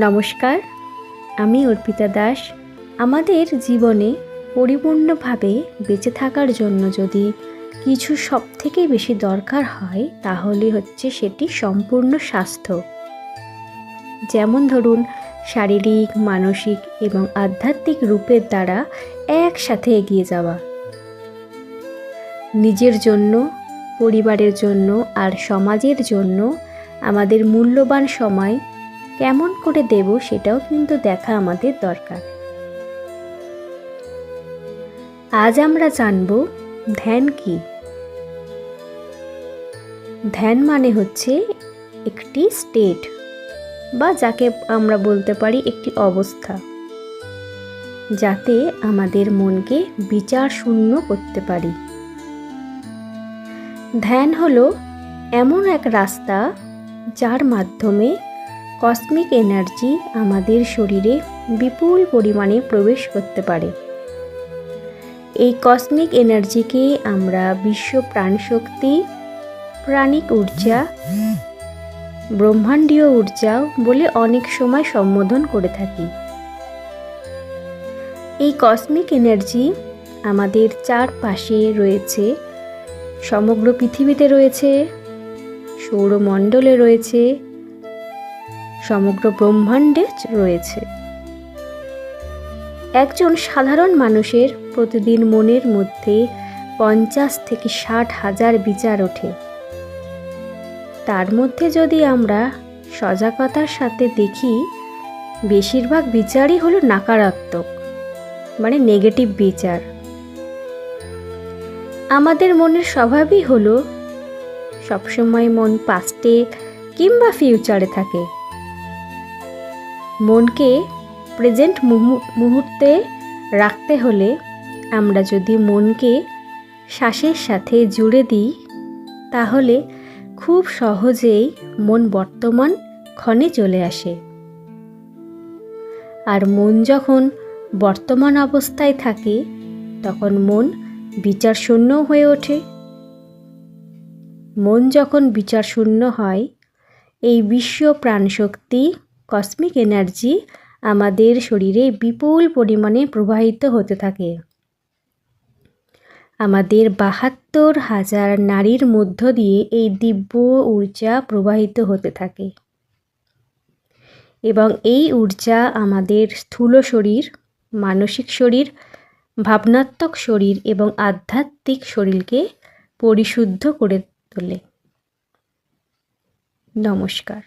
নমস্কার, আমি অর্পিতা দাস। আমাদের জীবনে পরিপূর্ণভাবে বেঁচে থাকার জন্য যদি কিছু সবথেকে বেশি দরকার হয় তাহলে হচ্ছে সেটি সম্পূর্ণ স্বাস্থ্য। যেমন ধরুন, শারীরিক, মানসিক এবং আধ্যাত্মিক রূপের দ্বারা একসাথে এগিয়ে যাওয়া। নিজের জন্য, পরিবারের জন্য আর সমাজের জন্য আমাদের মূল্যবান সময় কেমন করে দেব সেটাও কিন্তু দেখা আমাদের দরকার। আজ আমরা জানব ধ্যান কি। ধ্যান মানে হচ্ছে একটি স্টেট, বা যাকে আমরা বলতে পারি একটি অবস্থা, যাতে আমাদের মনকে বিচার শূন্য করতে পারি। ধ্যান হলো এমন এক রাস্তা যার মাধ্যমে কসমিক এনার্জি আমাদের শরীরে বিপুল পরিমাণে প্রবেশ করতে পারে। এই কসমিক এনার্জিকে আমরা বিশ্ব প্রাণশক্তি, প্রাণিক ঊর্জা, ব্রহ্মাণ্ডীয় ঊর্জা বলে অনেক সময় সম্বোধন করে থাকি। এই কসমিক এনার্জি আমাদের চারপাশে রয়েছে, সমগ্র পৃথিবীতে রয়েছে, সৌরমণ্ডলে রয়েছে, সমগ্র ব্রহ্মাণ্ডে রয়েছে। একজন সাধারণ মানুষের প্রতিদিন মনের মধ্যে 50 থেকে 60 হাজার বিচার ওঠে। তার মধ্যে যদি আমরা সজাগতার সাথে দেখি, বেশিরভাগ বিচারই হলো নাকারাত্মক, মানে নেগেটিভ বিচার। আমাদের মনের স্বভাবই হলো সবসময় মন পাস্টে কিংবা ফিউচারে থাকে। মনকে প্রেজেন্ট মুহূর্তে রাখতে হলে আমরা যদি মনকে শ্বাসের সাথে জুড়ে দিই, তাহলে খুব সহজেই মন বর্তমান ক্ষণে চলে আসে। আর মন যখন বর্তমান অবস্থায় থাকে তখন মন বিচার শূন্য হয়ে ওঠে। মন যখন বিচার শূন্য হয়, এই বিশ্ব প্রাণশক্তি, কসমিক এনার্জি আমাদের শরীরে বিপুল পরিমাণে প্রবাহিত হতে থাকে। আমাদের 72,000 নাড়ির মধ্য দিয়ে এই দিব্য ঊর্জা প্রবাহিত হতে থাকে এবং এই ঊর্জা আমাদের স্থূল শরীর, মানসিক শরীর, ভাবনাত্মক শরীর এবং আধ্যাত্মিক শরীরকে পরিশুদ্ধ করে তোলে। নমস্কার।